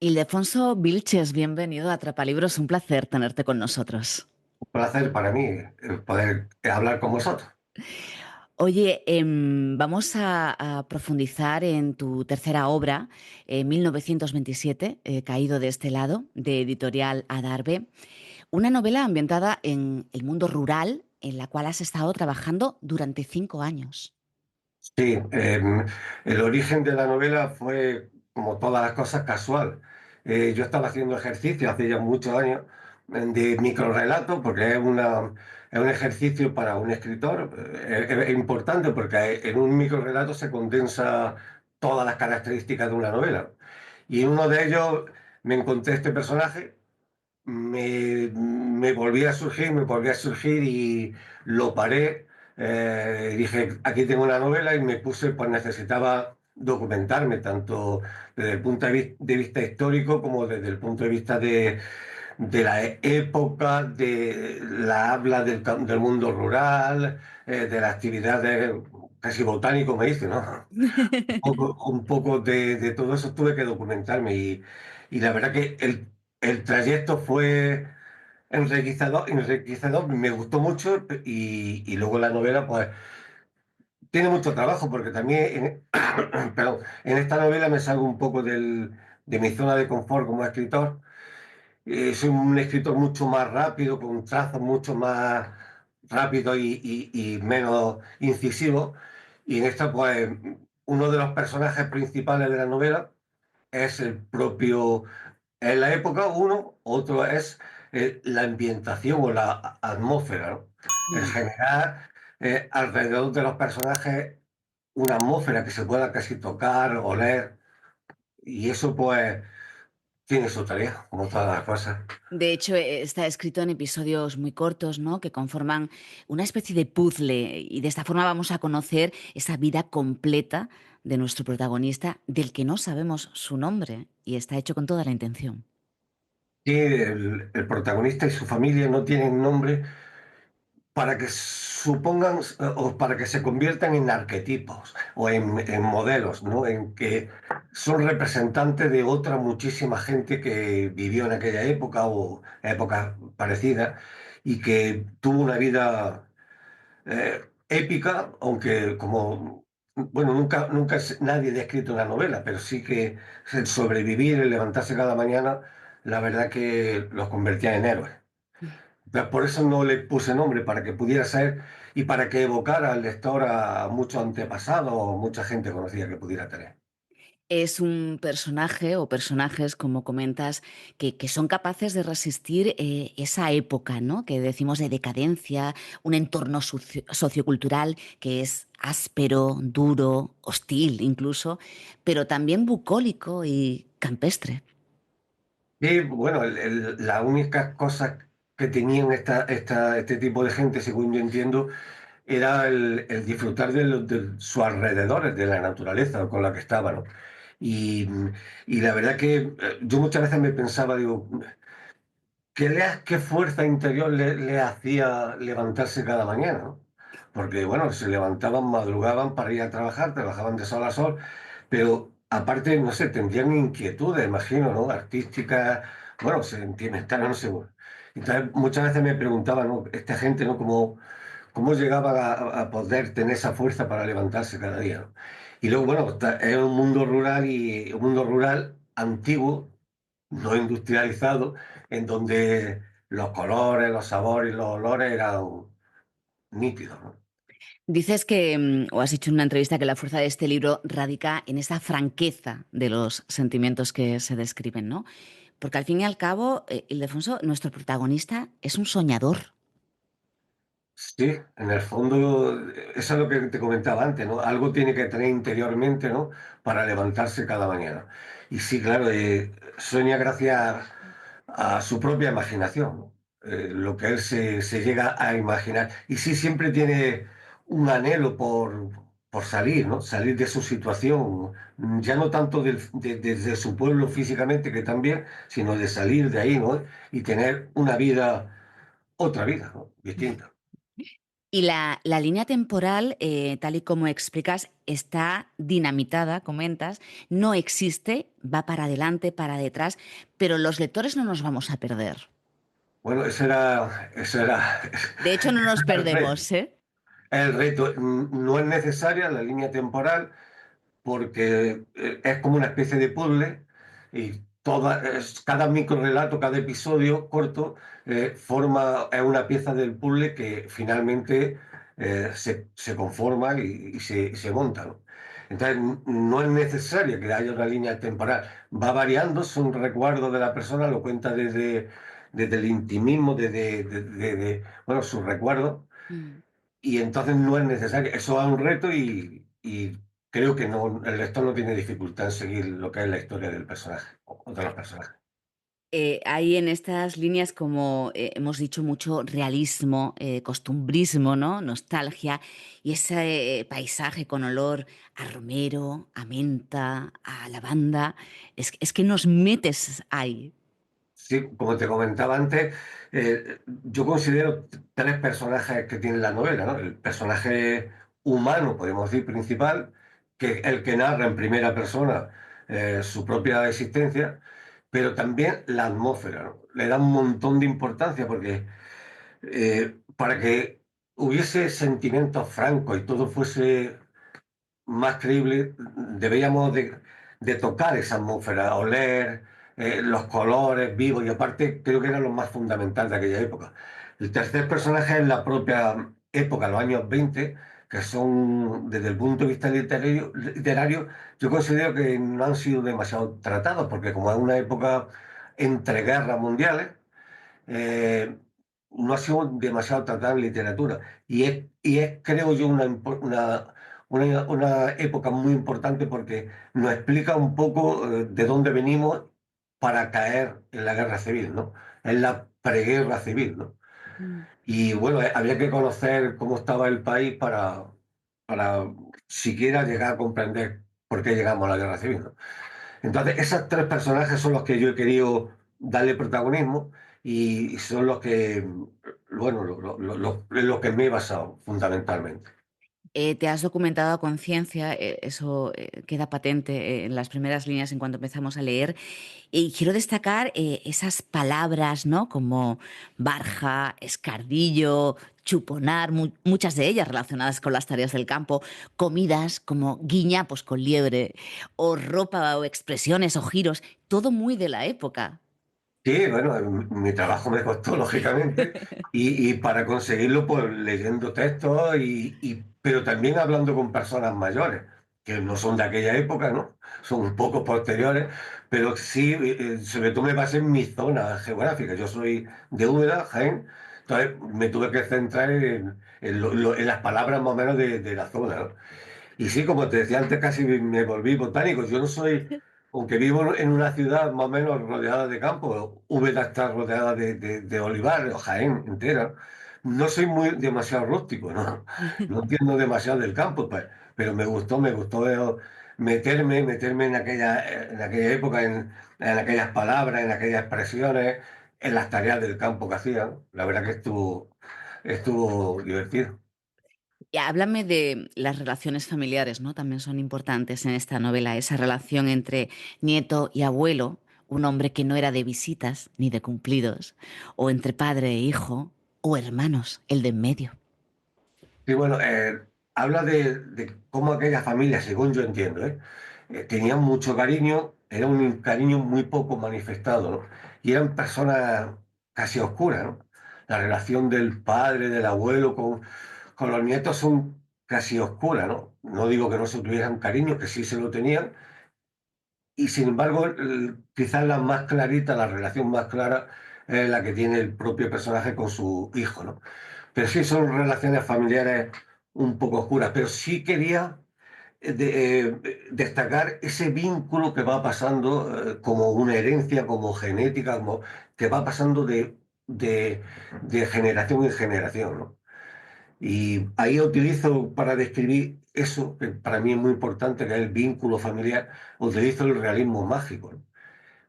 Ildefonso Vilches, bienvenido a Atrapalibros, un placer tenerte con nosotros. Un placer para mí poder hablar con vosotros. Oye, vamos a profundizar en tu tercera obra, 1927, Caído de este lado, de editorial Adarve, una novela ambientada en el mundo rural en la cual has estado trabajando durante 5 años. Sí, el origen de la novela fue, como todas las cosas, casual. Yo estaba haciendo ejercicio hace ya muchos años de microrelato, porque es un ejercicio para un escritor. Es importante porque en un microrelato se condensa todas las características de una novela. Y en uno de ellos me encontré este personaje. Me volví a surgir y lo paré. Dije, aquí tengo una novela y me puse, pues necesitaba documentarme, tanto desde el punto de vista histórico como desde el punto de vista de la época, de la habla del mundo rural, de las actividades, casi botánico me dice, ¿no? Un poco de todo eso tuve que documentarme y la verdad que el trayecto fue enriquecedor, me gustó mucho y luego la novela pues tiene mucho trabajo porque también perdón, en esta novela me salgo un poco de mi zona de confort como escritor. Soy un escritor mucho más rápido, con un trazo mucho más rápido y menos incisivo. Y en esta, pues, uno de los personajes principales de la novela es el propio, en la época uno, otro es la ambientación o la atmósfera, ¿no? El Mm. generar alrededor de los personajes una atmósfera que se pueda casi tocar, oler, y eso pues tiene su tarea, como todas las cosas. De hecho, está escrito en episodios muy cortos, ¿no? Que conforman una especie de puzzle y de esta forma vamos a conocer esa vida completa de nuestro protagonista del que no sabemos su nombre y está hecho con toda la intención. Sí, el protagonista y su familia no tienen nombre para que supongan o para que se conviertan en arquetipos o en modelos, ¿no? En que son representantes de otra muchísima gente que vivió en aquella época o épocas parecidas y que tuvo una vida épica, aunque como, bueno, nadie ha escrito una novela, pero sí que el sobrevivir, el levantarse cada mañana, la verdad que los convertía en héroes. Por eso no le puse nombre, para que pudiera ser y para que evocara al lector a muchos antepasados o mucha gente conocida que pudiera tener. Es un personaje o personajes, como comentas, que son capaces de resistir esa época, ¿no? Que decimos de decadencia, un entorno sociocultural que es áspero, duro, hostil incluso, pero también bucólico y campestre. Y bueno, la única cosa que tenían este tipo de gente, según yo entiendo, era el disfrutar de sus alrededores, de la naturaleza con la que estaba, ¿no? Y, y la verdad que yo muchas veces me pensaba, digo, qué fuerza interior le hacía levantarse cada mañana, ¿no? Porque, bueno, se levantaban, madrugaban para ir a trabajar, trabajaban de sol a sol, pero aparte, no sé, tendrían inquietudes, imagino, ¿no? Artísticas, bueno, sentimentales, no sé. Bueno. Entonces, muchas veces me preguntaba, ¿no? Esta gente, ¿no? ¿Cómo llegaban a poder tener esa fuerza para levantarse cada día, ¿no? Y luego, bueno, es un mundo rural y un mundo rural antiguo, no industrializado, en donde los colores, los sabores y los olores eran nítidos, ¿no? Dices que, o has dicho en una entrevista, que la fuerza de este libro radica en esa franqueza de los sentimientos que se describen, ¿no? Porque al fin y al cabo, Ildefonso, nuestro protagonista es un soñador. Sí, en el fondo, eso es lo que te comentaba antes, ¿no? Algo tiene que tener interiormente, ¿no? Para levantarse cada mañana. Y sí, claro, sueña gracias a su propia imaginación, ¿no? Lo que él se llega a imaginar. Y sí, siempre tiene un anhelo por salir, ¿no? Salir de su situación, ya no tanto de su pueblo físicamente, que también, sino de salir de ahí, ¿no? Y tener una vida, otra vida, ¿no? Distinta. Y la línea temporal, tal y como explicas, está dinamitada, comentas, no existe, va para adelante, para detrás, pero los lectores no nos vamos a perder. Bueno, ese era De hecho, no nos el reto. perdemos, ¿eh? El reto no es necesaria la línea temporal porque es como una especie de puzzle y cada microrelato, cada episodio corto es una pieza del puzzle que finalmente se conforma y se monta, ¿no? Entonces, no es necesario que haya una línea temporal. Va variando, son recuerdos de la persona, lo cuenta desde el intimismo, bueno, sus recuerdos, Mm. y entonces no es necesario. Eso es un reto y creo que no, el lector no tiene dificultad en seguir lo que es la historia del personaje o de los personajes. Hay en estas líneas, como hemos dicho, mucho realismo, costumbrismo, ¿no? Nostalgia y ese paisaje con olor a romero, a menta, a lavanda. Es que nos metes ahí. Sí, como te comentaba antes, yo considero tres personajes que tiene la novela, ¿no? El personaje humano, podemos decir, principal, que es el que narra en primera persona su propia existencia, pero también la atmósfera, ¿no? Le da un montón de importancia porque para que hubiese sentimientos francos y todo fuese más creíble, deberíamos de tocar esa atmósfera, oler los colores vivos, y aparte creo que era lo más fundamental de aquella época. El tercer personaje es la propia época, los años 20, que son, desde el punto de vista literario, yo considero que no han sido demasiado tratados, porque como es una época entre guerras mundiales, eh, no ha sido demasiado tratada en literatura. Y es, creo yo, una época muy importante porque nos explica un poco de dónde venimos para caer en la guerra civil, ¿no? En la preguerra civil, ¿no? Mm. Y bueno, había que conocer cómo estaba el país para siquiera llegar a comprender por qué llegamos a la guerra civil, ¿no? Entonces, esos tres personajes son los que yo he querido darle protagonismo y son los que, bueno, en lo que me he basado fundamentalmente. Te has documentado a conciencia, eso queda patente en las primeras líneas en cuanto empezamos a leer. Y quiero destacar esas palabras, ¿no? Como barja, escardillo, chuponar, muchas de ellas relacionadas con las tareas del campo, comidas como guiñapos con liebre, o ropa o expresiones o giros, todo muy de la época. Sí, bueno, mi trabajo me costó, lógicamente, y para conseguirlo, pues leyendo textos, pero también hablando con personas mayores, que no son de aquella época, ¿no? Son un poco posteriores, pero sí, sobre todo me basé en mi zona geográfica. Yo soy de Úbeda, Jaén, entonces me tuve que centrar en las palabras más o menos de la zona, ¿no? Y sí, como te decía antes, casi me volví botánico. Yo no soy, aunque vivo en una ciudad más o menos rodeada de campos, Úbeda está rodeada de olivares, o Jaén entera. No soy demasiado rústico, ¿no? No entiendo demasiado del campo, pues, pero me gustó meterme en aquella época, en aquellas palabras, en aquellas expresiones, en las tareas del campo que hacían. La verdad que estuvo divertido. Y háblame de las relaciones familiares, ¿no? También son importantes en esta novela, esa relación entre nieto y abuelo, un hombre que no era de visitas ni de cumplidos, o entre padre e hijo, o hermanos, el de en medio. Sí, bueno, habla de cómo aquella familia, según yo entiendo, tenían mucho cariño, era un cariño muy poco manifestado, ¿no? Y eran personas casi oscuras, ¿no? La relación del padre, del abuelo con los nietos son casi oscuras, ¿no? No digo que no se tuvieran cariño, que sí se lo tenían, y sin embargo, quizás la más clarita, la relación más clara, es la que tiene el propio personaje con su hijo, ¿no? Pero sí son relaciones familiares un poco oscuras, pero sí quería destacar ese vínculo que va pasando como una herencia, como genética, que va pasando de, de generación en generación, ¿no? Y ahí utilizo para describir eso, que para mí es muy importante, que es el vínculo familiar, utilizo el realismo mágico, ¿no?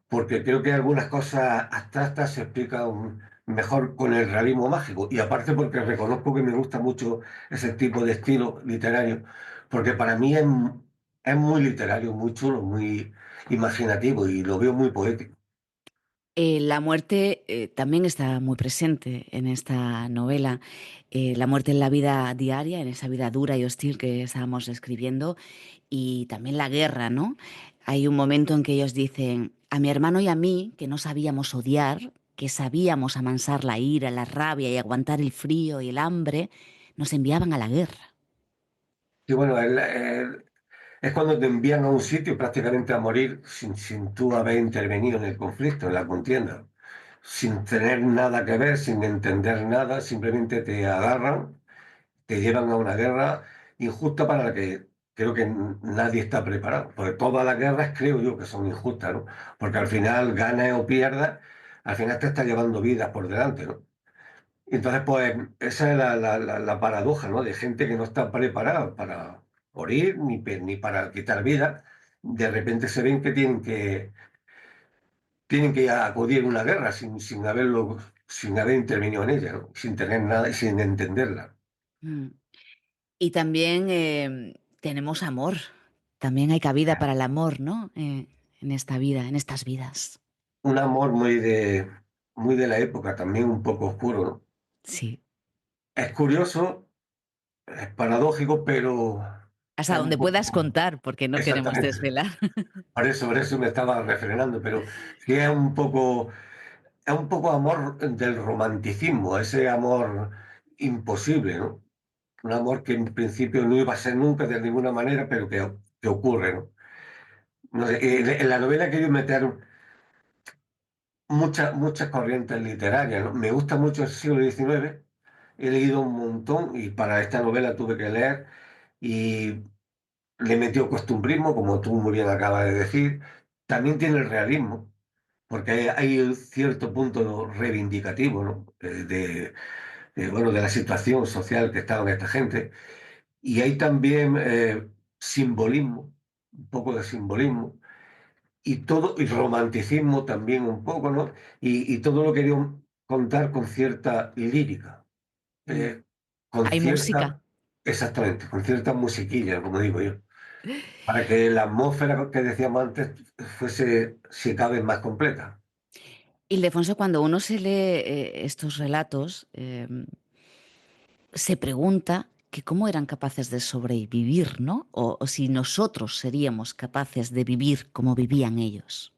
Porque creo que algunas cosas abstractas se explican mejor con el realismo mágico. Y aparte porque reconozco que me gusta mucho ese tipo de estilo literario, porque para mí es muy literario, muy chulo, muy imaginativo y lo veo muy poético. La muerte también está muy presente en esta novela. La muerte en la vida diaria, en esa vida dura y hostil que estábamos describiendo, y también la guerra, ¿no? Hay un momento en que ellos dicen, a mi hermano y a mí, que no sabíamos odiar, que sabíamos amansar la ira, la rabia y aguantar el frío y el hambre, nos enviaban a la guerra. Y bueno, es cuando te envían a un sitio prácticamente a morir sin tú haber intervenido en el conflicto, en la contienda, sin tener nada que ver, sin entender nada, simplemente te agarran, te llevan a una guerra injusta para la que creo que nadie está preparado. Porque todas las guerras creo yo que son injustas, ¿no? Porque al final, ganas o pierdas, al final te está llevando vidas por delante, ¿no? Y entonces, pues, esa es la paradoja, ¿no? De gente que no está preparada para morir ni para quitar vida. De repente se ven que tienen que acudir a una guerra sin haber intervenido en ella, ¿no? Sin tener nada y sin entenderla. Mm. Y también tenemos amor. También hay cabida para el amor, ¿no? En esta vida, en estas vidas. Un amor muy de la época, también un poco oscuro, ¿no? Sí. Es curioso, es paradójico, pero Hasta es un donde puedas poco... contar, porque no queremos Exactamente. desvelar. Por eso me estaba refrenando, pero sí es un poco amor del romanticismo, ese amor imposible, ¿no? Un amor que en principio no iba a ser nunca de ninguna manera, pero que ocurre, ¿no? No sé, en la novela que ellos metieron muchas corrientes literarias, ¿no? Me gusta mucho el siglo XIX, he leído un montón y para esta novela tuve que leer y le metió costumbrismo, como tú muy bien acabas de decir. También tiene el realismo, porque hay un cierto punto reivindicativo, ¿no? Bueno, de la situación social que estaba esta gente. Y hay también simbolismo, un poco de simbolismo, y romanticismo también un poco, ¿no? Y todo lo quería contar con cierta lírica, Mm. eh, con Hay música. cierta, exactamente, con cierta musiquilla, como digo yo, para que la atmósfera que decíamos antes fuese, si cabe, más completa. Ildefonso, cuando uno se lee estos relatos, se pregunta que cómo eran capaces de sobrevivir, ¿no? O si nosotros seríamos capaces de vivir como vivían ellos.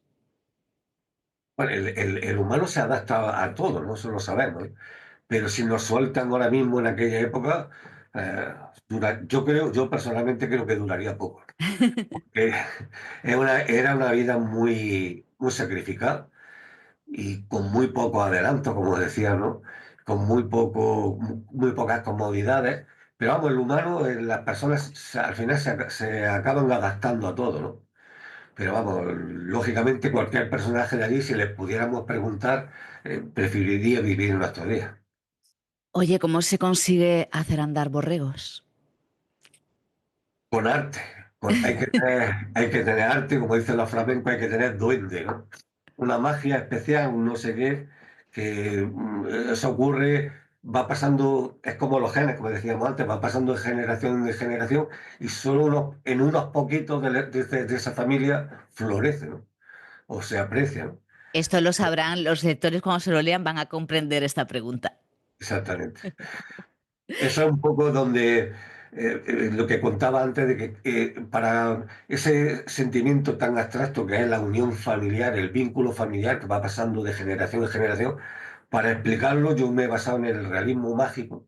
Bueno, el humano se adapta a todo, ¿no? Eso lo sabemos, ¿eh? Pero si nos sueltan ahora mismo en aquella época, yo personalmente creo que duraría poco. Porque era una vida muy sacrificada y con muy poco adelanto, como decía, ¿no? Con muy pocas comodidades. Pero vamos, el humano, las personas al final se acaban adaptando a todo, ¿no? Pero vamos, lógicamente cualquier personaje de allí, si les pudiéramos preguntar, preferiría vivir en nuestros días. Oye, ¿cómo se consigue hacer andar borregos? Con arte. Hay que tener arte, como dicen los flamencos, hay que tener duende, ¿no? Una magia especial, un no sé qué, que eso ocurre, va pasando, es como los genes, como decíamos antes, va pasando de generación en generación y solo en unos poquitos de esa familia florece, ¿no? O se aprecia, ¿no? Esto lo sabrán los lectores cuando se lo lean, van a comprender esta pregunta. Exactamente. Eso es un poco donde lo que contaba antes de que para ese sentimiento tan abstracto que es la unión familiar, el vínculo familiar que va pasando de generación en generación, para explicarlo yo me he basado en el realismo mágico,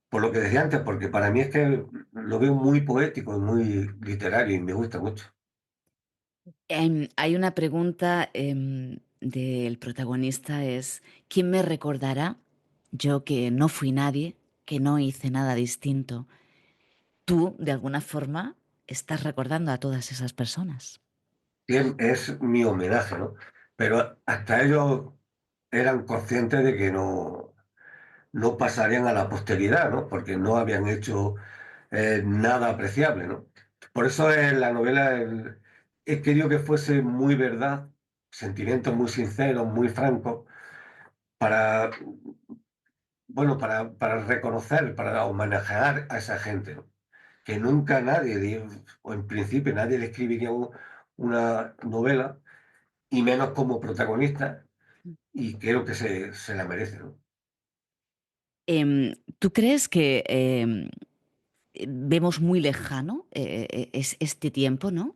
por lo que decía antes, porque para mí es que lo veo muy poético y muy literario y me gusta mucho. Hay una pregunta del protagonista es, ¿quién me recordará? Yo que no fui nadie, que no hice nada distinto. Tú, de alguna forma, estás recordando a todas esas personas. Es mi homenaje, ¿no? Pero hasta ellos eran conscientes de que no pasarían a la posteridad, ¿no? Porque no habían hecho nada apreciable, ¿no? Por eso en la novela he querido que fuese muy verdad, sentimientos muy sinceros, muy francos, para, bueno, para reconocer, para homenajear a esa gente, ¿no? Que nunca nadie, o en principio nadie le escribiría una novela, y menos como protagonista, y creo que se la merece, ¿no? ¿Tú crees que vemos muy lejano este tiempo, ¿no?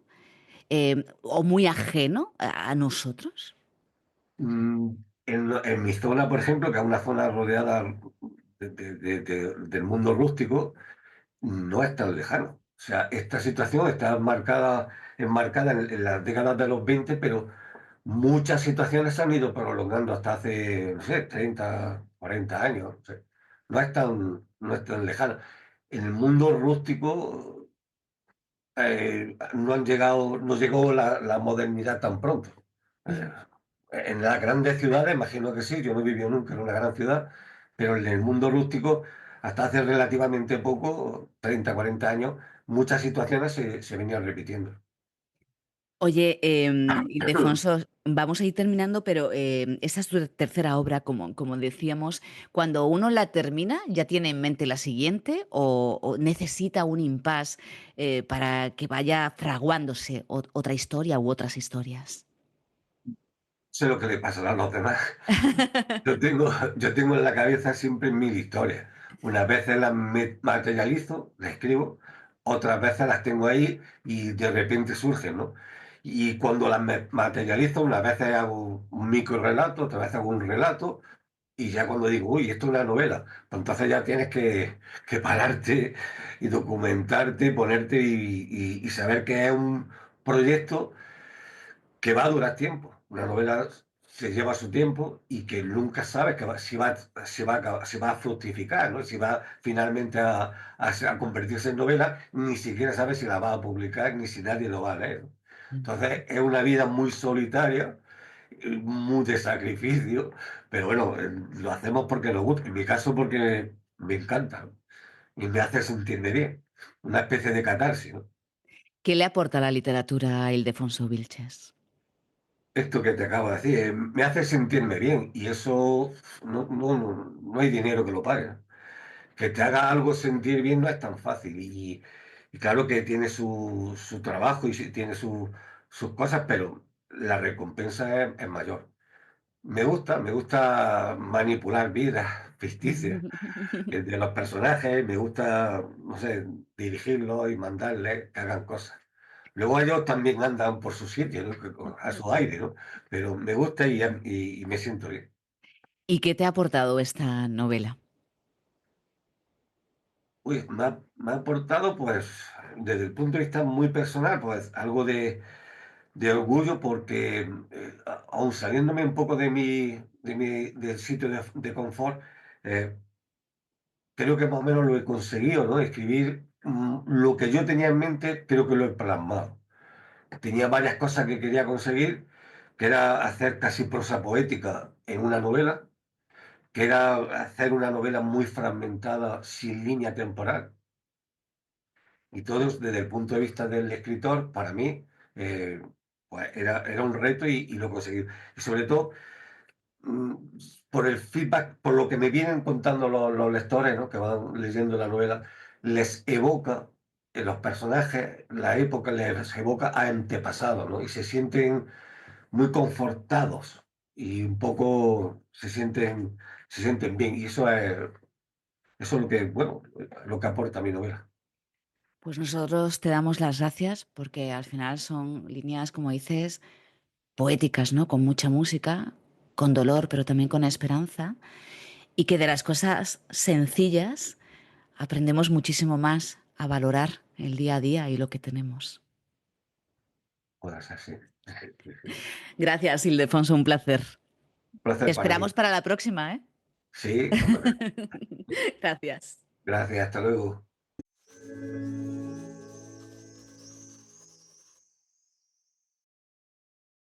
O muy ajeno a nosotros. Mm, en mi zona, por ejemplo, que es una zona rodeada del mundo rústico, no es tan lejano. O sea, esta situación está enmarcada en las décadas de los 20, pero muchas situaciones se han ido prolongando hasta hace, no sé, 30, 40 años. O sea, no es tan lejano. En el mundo rústico no llegó la modernidad tan pronto. Mm. Eh, en las grandes ciudades, imagino que sí, yo no he vivido nunca en una gran ciudad, pero en el mundo rústico, hasta hace relativamente poco, 30, 40 años, muchas situaciones se venían repitiendo. Oye, Ildefonso, vamos a ir terminando, pero esa es tu tercera obra, como decíamos. Cuando uno la termina, ¿ya tiene en mente la siguiente o necesita un impasse para que vaya fraguándose otra historia u otras historias? Sé lo que le pasará a los demás. Yo tengo, yo tengo en la cabeza siempre mil historias. Unas veces las materializo, las escribo, otras veces las tengo ahí y de repente surgen, ¿no? Y cuando las materializo, unas veces hago un micro relato, otras veces hago un relato, y ya cuando digo, uy, esto es una novela, pues entonces ya tienes que pararte y documentarte, ponerte y saber que es un proyecto que va a durar tiempo. Una novela se lleva su tiempo y que nunca sabes si va a fructificar, ¿no? Si va finalmente a convertirse en novela, ni siquiera sabes si la va a publicar ni si nadie lo va a leer. Entonces es una vida muy solitaria, muy de sacrificio, pero bueno, lo hacemos porque nos gusta. En mi caso porque me encanta, ¿no? Y me hace sentirme bien. Una especie de catarsis, ¿no? ¿Qué le aporta la literatura a Ildefonso Vilches? Esto que te acabo de decir, me hace sentirme bien y eso no hay dinero que lo pague. Que te haga algo sentir bien no es tan fácil y claro que tiene su trabajo y tiene sus cosas, pero la recompensa es mayor. Me gusta manipular vidas ficticias de los personajes, me gusta, no sé, dirigirlos y mandarles que hagan cosas. Luego ellos también andan por su sitio, ¿no? A su aire, ¿no? Pero me gusta y me siento bien. ¿Y qué te ha aportado esta novela? Uy, me ha aportado, pues, desde el punto de vista muy personal, pues, algo de orgullo porque, aun saliéndome un poco del sitio de confort, eh, creo que más o menos lo he conseguido, ¿no? Escribir lo que yo tenía en mente, creo que lo he plasmado. Tenía varias cosas que quería conseguir, que era hacer casi prosa poética en una novela, que era hacer una novela muy fragmentada, sin línea temporal. Y todo desde el punto de vista del escritor, para mí, eh, pues era un reto y lo conseguí. Y sobre todo, mm, por el feedback, por lo que me vienen contando los lectores, ¿no? Que van leyendo la novela, les evoca en los personajes, la época les evoca a antepasados, ¿no? Y se sienten muy confortados y un poco se sienten bien. Y eso es lo que, bueno, lo que aporta mi novela. Pues nosotros te damos las gracias porque al final son líneas, como dices, poéticas, ¿no? Con mucha música, con dolor, pero también con esperanza, y que de las cosas sencillas aprendemos muchísimo más a valorar el día a día y lo que tenemos. Puede ser, sí. Gracias, Ildefonso, un placer. Un Te placer para mí. esperamos para la próxima, ¿eh? Sí, hombre. Gracias. Gracias, hasta luego.